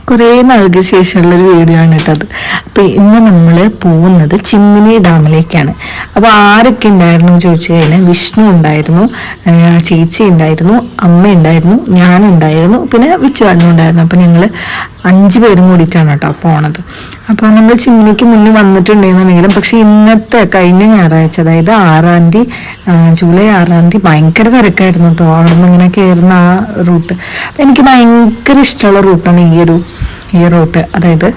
കുറേ നാൾക്ക് ശേഷമുള്ളൊരു വീഡിയോ ആണ് കേട്ടത്. അപ്പോൾ ഇന്ന് നമ്മൾ പോകുന്നത് ചിമ്മിനി ഡാമിലേക്കാണ്. അപ്പോൾ ആരൊക്കെ ഉണ്ടായിരുന്നു ചോദിച്ചു കഴിഞ്ഞാൽ വിഷ്ണു ഉണ്ടായിരുന്നു, ചേച്ചി ഉണ്ടായിരുന്നു, അമ്മ ഉണ്ടായിരുന്നു, ഞാനുണ്ടായിരുന്നു, പിന്നെ വിച്ചുവാടനും ഉണ്ടായിരുന്നു. അപ്പോൾ ഞങ്ങൾ 5 പേരും കൂടിയിട്ടാണ് കേട്ടോ പോണത്. അപ്പോൾ നമ്മൾ ചിമ്മിനിക്ക് മുന്നേ വന്നിട്ടുണ്ടെന്നുണ്ടെങ്കിലും പക്ഷെ ഇന്നത്തെ കഴിഞ്ഞ ഞായറാഴ്ച, അതായത് 6-ാം തീയതി, ജൂലൈ 6-ാം തീയതി ഭയങ്കര തിരക്കായിരുന്നു കേട്ടോ. അവിടെ നിന്ന് ഇങ്ങനെ കയറുന്ന ആ റൂട്ട് എനിക്ക് ഭയങ്കര ഇഷ്ടമുള്ള റൂട്ടാണ് ഈ റൂട്ട്. അതായത്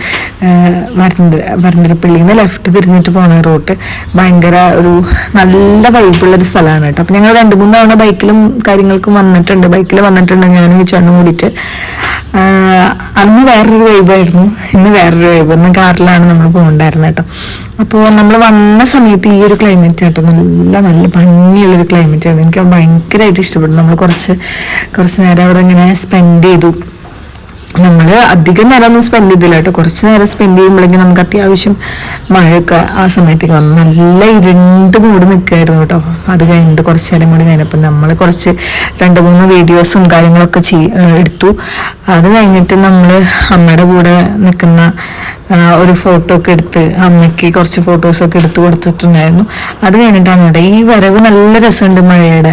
വരന്തരപ്പള്ളിയിൽ നിന്ന് ലെഫ്റ്റ് തിരിഞ്ഞിട്ട് പോണ റൂട്ട് ഭയങ്കര ഒരു നല്ല വൈബുള്ളൊരു സ്ഥലമാണ് കേട്ടോ. അപ്പം ഞങ്ങൾ 2-3 തവണ ബൈക്കിലും കാര്യങ്ങൾക്കും ബൈക്കിൽ വന്നിട്ടുണ്ട് ഞാനും വിച്ചോണ്ടും കൂടിയിട്ട്. അന്ന് വേറൊരു വൈബായിരുന്നു, ഇന്ന് വേറൊരു വൈബ്. ഇന്ന് കാറിലാണ് നമ്മൾ പോകണ്ടായിരുന്നത് കേട്ടോ. അപ്പോൾ നമ്മൾ വന്ന സമയത്ത് ഈ ഒരു ക്ലൈമറ്റ് കേട്ടോ നല്ല ഭംഗിയുള്ളൊരു ക്ലൈമറ്റ് ആയിരുന്നു. എനിക്ക് ഭയങ്കരമായിട്ട് ഇഷ്ടപ്പെട്ടു. നമ്മൾ കുറച്ച് നേരം അവിടെ ഇങ്ങനെ സ്പെൻഡ് ചെയ്തു. നമ്മൾ അധികം നേരം ഒന്നും സ്പെൻഡ് ചെയ്തില്ല കേട്ടോ. കുറച്ച് നേരം സ്പെൻഡ് ചെയ്യുമ്പോഴേക്കും നമുക്ക് അത്യാവശ്യം മഴയൊക്കെ ആ സമയത്തേക്ക് വന്നു. നല്ല ഇരുണ്ട് മൂടി നിൽക്കുകയായിരുന്നു കേട്ടോ. അത് കഴിഞ്ഞിട്ട് കുറച്ച് നേരം കൂടി കഴിഞ്ഞപ്പോൾ നമ്മൾ കുറച്ച് 2-3 വീഡിയോസും കാര്യങ്ങളൊക്കെ എടുത്തു. അത് കഴിഞ്ഞിട്ട് നമ്മൾ അമ്മയുടെ കൂടെ നിൽക്കുന്ന ഒരു ഫോട്ടോ ഒക്കെ എടുത്ത് അമ്മയ്ക്ക് കുറച്ച് ഫോട്ടോസൊക്കെ എടുത്തു കൊടുത്തിട്ടുണ്ടായിരുന്നു. അത് കഴിഞ്ഞിട്ടാണ് കേട്ടോ ഈ വരവ് നല്ല രസമുണ്ട്. മഴയുടെ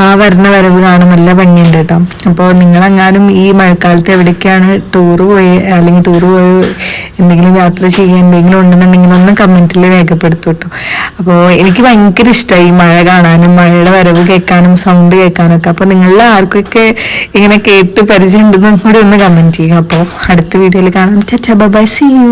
ആ വരുന്ന വരവ് കാണാൻ നല്ല ഭംഗിയുണ്ട് കേട്ടോ. അപ്പോൾ നിങ്ങളെങ്ങാനും ഈ മഴക്കാലത്ത് എവിടേക്കാണ് ടൂറ് പോയി എന്തെങ്കിലും യാത്ര ചെയ്യാൻ എന്തെങ്കിലും ഉണ്ടെന്നുണ്ടെങ്കിൽ ഒന്ന് കമൻറ്റിൽ രേഖപ്പെടുത്തു കേട്ടോ. അപ്പോൾ എനിക്ക് ഭയങ്കര ഇഷ്ടമായി മഴ കാണാനും മഴയുടെ വരവ് കേൾക്കാനും സൗണ്ട് കേൾക്കാനും ഒക്കെ. അപ്പോൾ നിങ്ങളിൽ ആർക്കൊക്കെ ഇങ്ങനെ കേട്ട് പരിചയം ഉണ്ടെന്നും കൂടി ഒന്ന് കമൻറ്റ് ചെയ്യുക. അപ്പോൾ അടുത്ത വീഡിയോയിൽ കാണാം. Bye bye, see U.